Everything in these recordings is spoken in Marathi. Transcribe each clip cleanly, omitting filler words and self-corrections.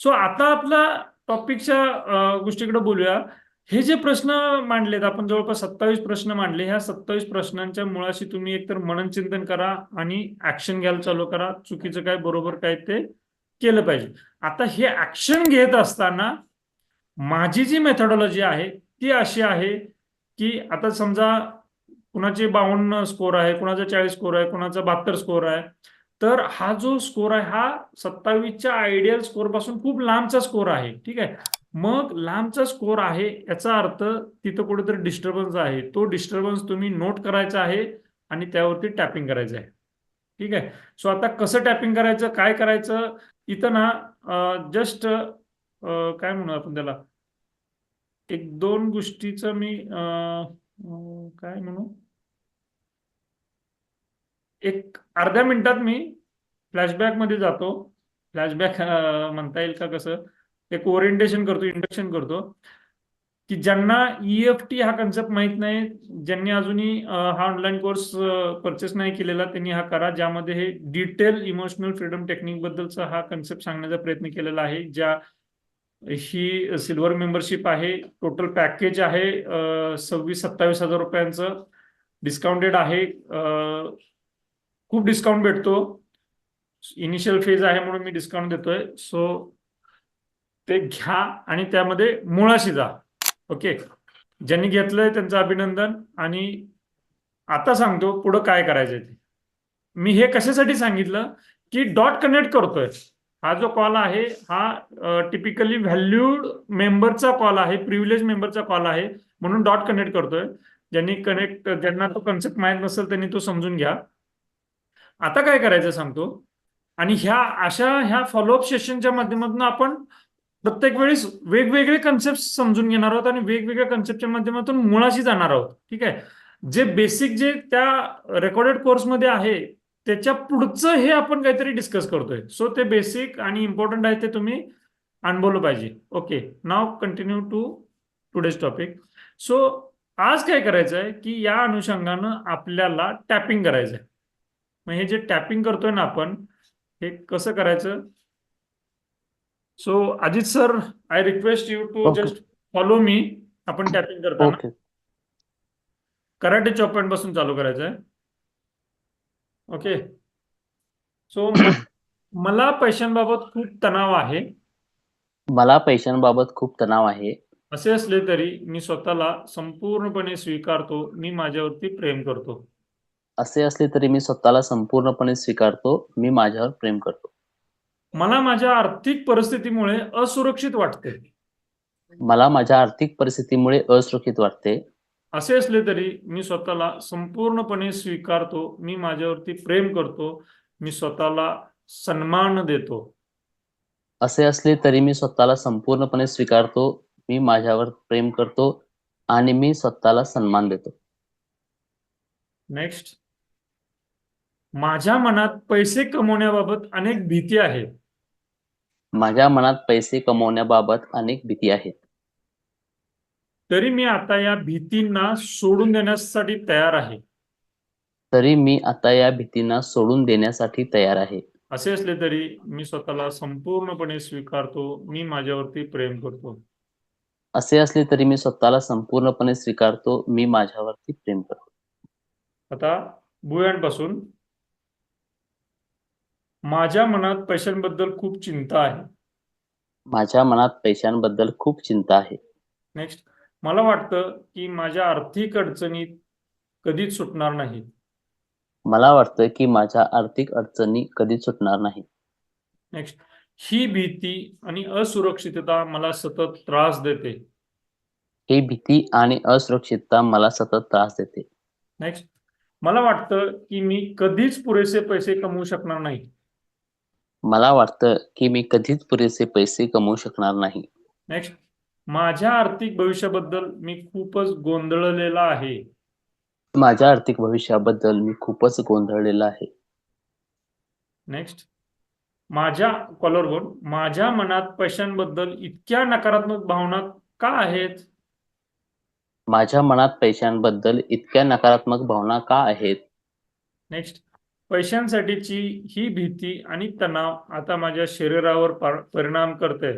सो आता आपला टॉपिकच्या गोष्टीकडे बोलूया. हे जे प्रश्न मांडलेत आपण जवळपास 27 प्रश्न मांडले. ह्या 27 प्रश्नांच्या मुळाशी तुम्ही एकतर मननचिंतन करा आणि ऍक्शन घ्यायला चालू करा. चुकीचं काय बरोबर काय ते केलं पाहिजे. आता हे ऍक्शन घेत असताना माझी जी मेथडॉलॉजी आहे ती अशी आहे की आता समजा कुणाचे 52 स्कोर आहे, कुणाचा 40 स्कोर आहे, कुणाचा 72 स्कोर आहे. तर हा जो स्कोर आहे हा 27च्या आयडियल स्कोर पासून खूप लांबचा स्कोर आहे. ठीक आहे. मग लांबचा स्कोर आहे याचा अर्थ तिथं कुठेतरी डिस्टर्बन्स आहे. तो डिस्टर्बन्स तुम्ही नोट करायचा आहे आणि त्यावरती टॅपिंग करायचं आहे. ठीक आहे. सो आता कसं टॅपिंग करायचं, काय करायचं, इथं ना जस्ट काय म्हणू आपण त्याला, एक दोन गोष्टीचं मी काय म्हणू, एक अर्ध्या मिनिटात मी फ्लॅशबॅक मध्ये जातो. फ्लॅशबॅक म्हणता येईल का, कसं एक ओरिएंटेशन करतो, इंडक्शन करतो की ज्यांना ईएफटी हा कन्सेप्ट माहित नाही, ज्यांनी अजूनही हा ऑनलाईन कोर्स परचेस नाही केलेला, त्यांनी हा करा, ज्यामध्ये हे डिटेल इमोशनल फ्रीडम टेक्निक बद्दलचा हा कन्सेप्ट सांगण्याचा प्रयत्न केलेला आहे. ज्या ही सिल्वर मेंबरशिप आहे, टोटल पॅकेज आहे 26-27 हजार रुपयांचं, डिस्काउंटेड आहे. खूप डिस्काउंट भेटतो. इनिशियल फेज आहे म्हणून मी डिस्काउंट देतोय. सो ते घ्या आणि त्यामध्ये मुळाशी जा. ओके. ज्यांनी घेतलंय त्यांचं अभिनंदन. आणि आता सांगतो पुढं काय करायचंय ते. मी हे कशासाठी सांगितलं की डॉट कनेक्ट करतोय. हा जो कॉल आहे हा टिपिकली व्हॅल्यूड मेंबरचा कॉल आहे, प्रिव्हिलेज मेंबरचा कॉल आहे, म्हणून डॉट कनेक्ट करतोय. ज्यांना तो कन्सेप्ट माहित नसेल त्यांनी तो समजून घ्या. आता काय करायचं सांगतो. आणि ह्या फॉलोअप सेशनच्या माध्यमातून आपण प्रत्येक वेळेस वेगवेगळे कन्सेप्ट समजून घेणार आहोत आणि वेगवेगळ्या कन्सेप्टच्या माध्यमातून मुळाशी जाणार आहोत. ठीक आहे. जे बेसिक जे त्या रेकॉर्डेड कोर्समध्ये आहे त्याच्या पुढचं हे आपण काहीतरी डिस्कस करतोय. सो ते बेसिक आणि इम्पॉर्टंट आहे ते तुम्ही अनुभवलं पाहिजे. Okay. Now continue to today's topic. So आज काय करायचं आहे की या अनुषंगानं आपल्याला टॅपिंग करायचं आहे. मग हे जे टॅपिंग करतोय ना आपण, हे कसं करायचं. So Ajit sir, I request you to okay. Just follow me. आपण टॅपिंग करताना ओके. कराटे चॉप पॉइंट पासून चालू करायचं आहे. ओके. सो मला पैशांबाबत खूप तणाव आहे. मला पैशांबाबत खूप तणाव आहे. असे असले तरी मी स्वतःला संपूर्णपणे स्वीकारतो, मी माझ्यावरती प्रेम करतो. असे असले तरी मी स्वतःला संपूर्णपणे स्वीकारतो. मी माझ्यावर प्रेम करतो. मला माझ्या आर्थिक परिस्थितीमुळे असुरक्षित वाटते. मला माझ्या आर्थिक परिस्थितीमुळे असुरक्षित वाटते. असे असले तरी मी स्वतःला संपूर्णपणे स्वीकारतो, मी माझ्यावरती प्रेम करतो, मी स्वतःला सन्मान देतो. असे असले तरी मी स्वतःला संपूर्णपणे स्वीकारतो. मी माझ्यावर प्रेम करतो आणि मी स्वतःला सन्मान देतो. नेक्स्ट. माझ्या मनात पैसे कमवण्याबाबत अनेक भीती आहेत. माझ्या मनात पैसे कमवण्याबाबत अनेक भीती आहेत. तरी मी आता या भीतींना सोडून देण्यासाठी तयार आहे. तरी मी आता या भीतींना सोडून देण्यासाठी तयार आहे. असे असले तरी मी स्वतःला संपूर्णपणे स्वीकारतो, मी माझ्यावरती प्रेम करतो. असे असले तरी मी स्वतःला संपूर्णपणे स्वीकारतो. मी माझ्यावरती प्रेम करतो. आता भुयांपासून, माझ्या मनात पैशांबद्दल खूप चिंता आहे. माझ्या मनात पैशांबद्दल खूप चिंता आहे. नेक्स्ट. मला वाटतं की माझ्या आर्थिक अडचणी कधीच सुटणार नाही. मला वाटतं की माझ्या आर्थिक अडचणी कधीच सुटणार नाही. नेक्स्ट. ही भीती आणि असुरक्षितता मला सतत त्रास देते. ही भीती आणि असुरक्षितता मला सतत त्रास देते. नेक्स्ट. मला वाटतं की मी कधीच पुरेसे पैसे कमवू शकणार नाही. मला वाटतं की मी कधीच पुरेसे पैसे कमवू शकणार नाही. नेक्स्ट. माझ्या आर्थिक भविष्याबद्दल मी खूपच गोंधळलेला आहे. माझ्या आर्थिक भविष्याबद्दल मी खूपच गोंधळलेला आहे. नेक्स्ट. माझ्या कॉलरवर, माझ्या मनात पैशांबद्दल इतक्या नकारात्मक भावना का आहेत. माझ्या मनात पैशांबद्दल इतक्या नकारात्मक भावना का आहेत. नेक्स्ट. पैशांसाठीची ही भीती आणि तणाव आता माझ्या शरीरावर परिणाम करते.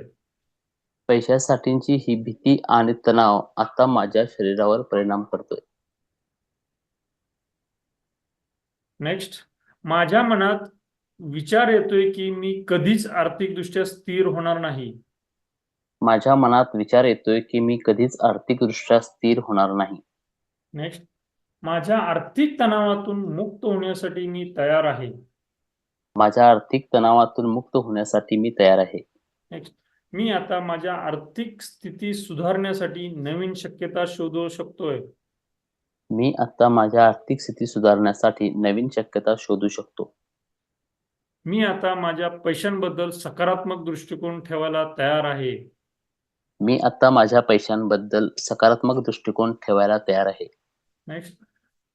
पैशासाठीची ही भीती आणि तणाव आता माझ्या शरीरावर परिणाम करतोय. नेक्स्ट, माझ्या मनात विचार येतोय की मी कधीच आर्थिकदृष्ट्या स्थिर होणार नाही. माझ्या मनात विचार येतोय की मी कधीच आर्थिकदृष्ट्या स्थिर होणार नाही. नेक्स्ट, माझ्या आर्थिक तणावातून मुक्त होण्यासाठी मी तयार आहे. माझ्या आर्थिक तणावातून मुक्त होण्यासाठी मी तयार आहे. नेक्स्ट, मी आता माझ्या आर्थिक स्थिती सुधारण्यासाठी नवीन शक्यता शोधू शकतोय. मी आता माझ्या आर्थिक स्थिती सुधारण्यासाठी नवीन शक्यता शोधू शकतो. मी आता माझ्या पैशांबद्दल सकारात्मक दृष्टिकोन ठेवायला तयार आहे. मी आता माझ्या पैशांबद्दल सकारात्मक दृष्टिकोन ठेवायला तयार आहे. नेक्स्ट,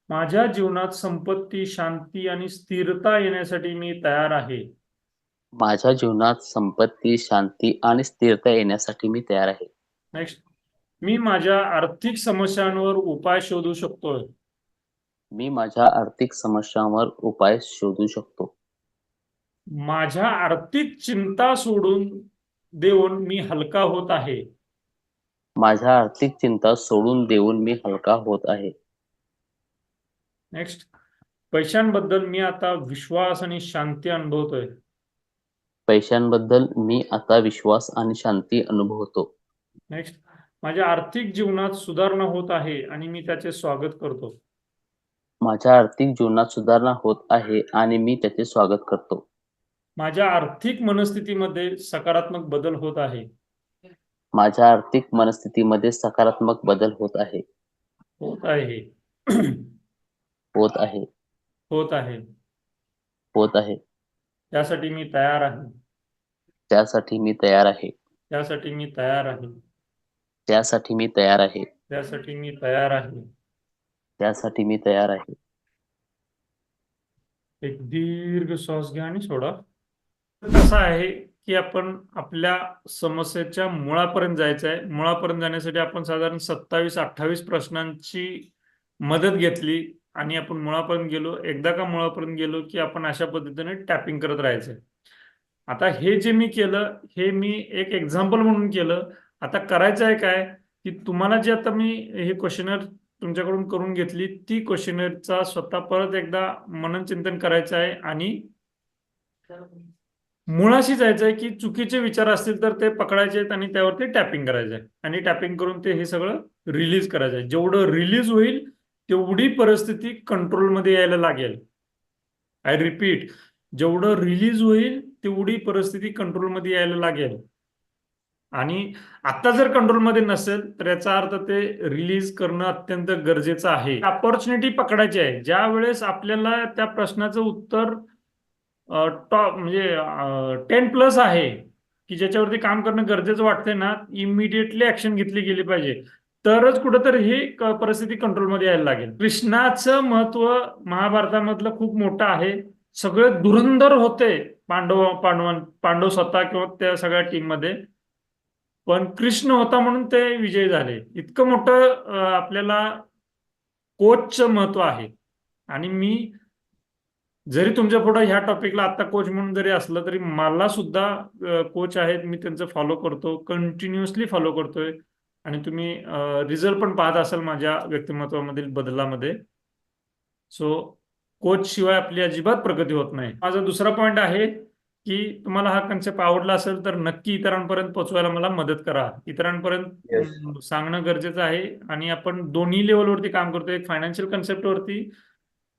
माझ्या जीवनात संपत्ती, शांती आणि स्थिरता येण्यासाठी मी तयार आहे. माझ्या जीवनात संपत्ती, शांती आणि स्थिरता येण्यासाठी मी तयार आहे. नेक्स्ट, मी माझ्या आर्थिक समस्यांवर उपाय शोधू शकतोय. मी माझ्या आर्थिक समस्यांवर उपाय शोधू शकतो. माझ्या आर्थिक चिंता सोडून देऊन मी हलका होत आहे. माझ्या आर्थिक चिंता सोडून देऊन मी हलका होत आहे. नेक्स्ट, पैशांबद्दल मी आता विश्वास आणि शांती अनुभवतोय. पैशांबद्दल मी आता विश्वास आणि शांती अनुभवतो. नेक्स्ट, माझ्या आर्थिक जीवनात सुधारणा होत आहे आणि मी त्याचे स्वागत करतो. माझ्या आर्थिक जीवनात सुधारणा होत आहे आणि मी त्याचे स्वागत करतो. माझ्या आर्थिक मनस्थितीमध्ये सकारात्मक बदल होत आहे. माझ्या आर्थिक मनस्थितीमध्ये सकारात्मक बदल होत आहे. होत आहे. होत आहे. होत आहे. होत आहे. त्यासाठी मी तयार आहे. त्यासाठी मी तयार आहे. त्यासाठी मी तयार आहे. त्यासाठी मी तयार आहे. त्यासाठी मी तयार आहे. त्यासाठी मी तयार आहे. एक दीर्घ श्वास घ्या आणि सोडा. कसं आहे की आपण आपल्या समस्येच्या मुळापर्यंत जायचं आहे. मुळापर्यंत जाण्यासाठी आपण साधारण 27-28 प्रश्नांची मदत घेतली आणि आपण मुळापर्यंत गेलो. एकदा का मुळापर्यंत गेलो की आपण अशा पद्धतीने टॅपिंग करत राहायचंय. आता हे जे मी केलं हे मी एक एक्झाम्पल म्हणून केलं. आता करायचं आहे काय की तुम्हाला जे आता मी हे क्वेश्चनर तुमच्याकडून करून घेतली ती क्वेश्चनरचा स्वतः परत एकदा मनन चिंतन करायचं आहे आणि मुळाशी जायचंय की चुकीचे विचार असतील तर ते पकडायचे आहेत आणि त्यावरती टॅपिंग करायचंय आणि टॅपिंग करून ते हे सगळं रिलीज करायचंय. जेवढं रिलीज होईल तेवढी परिस्थिती कंट्रोलमध्ये यायला लागेल. आय रिपीट, जेवढं रिलीज होईल तेवढी परिस्थिती कंट्रोलमध्ये यायला लागेल. आणि आता जर कंट्रोलमध्ये नसेल तर याचा अर्थ ते रिलीज करणं अत्यंत गरजेचं आहे. अपॉर्च्युनिटी पकडायची आहे. ज्या वेळेस आपल्याला त्या प्रश्नाचं उत्तर टॉप म्हणजे 10+ आहे की ज्याच्यावरती काम करणं गरजेचं वाटतंय ना, इमिडिएटली ऍक्शन घेतली गेली पाहिजे. तरच कुठंतरी ही परिस्थिती कंट्रोलमध्ये यायला लागेल. कृष्णाचं महत्व महाभारतामधलं खूप मोठं आहे. सगळे धुरंधर होते पांडव स्वतः किंवा त्या सगळ्या टीम मध्ये, पण कृष्ण होता म्हणून ते विजयी झाले. इतकं मोठं आपल्याला कोचचं महत्व आहे. आणि मी जरी तुमच्या पुढे ह्या टॉपिकला आता कोच म्हणून जरी असलं तरी मला सुद्धा कोच आहेत, मी त्यांचं फॉलो करतो, कंटिन्युअसली फॉलो करतोय आणि तुम्ही रिझल्ट पण पाहत असाल माझ्या व्यक्तिमत्वामधील बदलामध्ये. सो कोच शिवाय आपली अजिबात प्रगती होत नाही. माझा दुसरा पॉइंट आहे की तुम्हाला हा कन्सेप्ट आवडला असेल तर नक्की इतरांपर्यंत पोहोचवायला मला मदत करा. इतरांपर्यंत सांगणं गरजेचं आहे आणि आपण दोन्ही लेवलवरती काम करतोय. एक फायनान्शियल कन्सेप्टवरती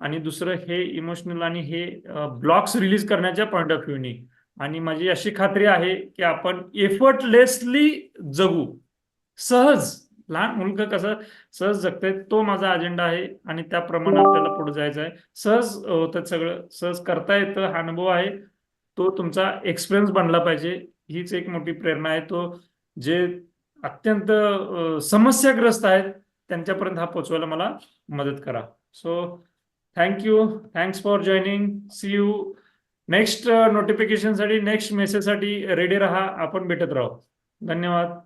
आणि दुसरं हे इमोशनल आणि हे ब्लॉक्स रिलीज करण्याच्या पॉइंट ऑफ व्ह्यूनी. आणि माझी अशी खात्री आहे की आपण एफर्टलेसली जगू, सहज. लहान मुलगा कसं सहज जगतंय तो माझा अजेंडा आहे आणि त्याप्रमाणे आपल्याला पुढे जायचं आहे. सहज होतं सगळं, सहज करता येतं, हा अनुभव आहे. तो तुमचा एक्सपिरियन्स बनला पाहिजे, हीच एक मोठी प्रेरणा आहे. तो जे अत्यंत समस्याग्रस्त आहेत त्यांच्यापर्यंत हा पोहोचवायला मला मदत करा. So thank you. Thanks for joining. See you. Next नोटिफिकेशनसाठी, नेक्स्ट मेसेजसाठी रेडी राहा. आपण भेटत राहू. धन्यवाद.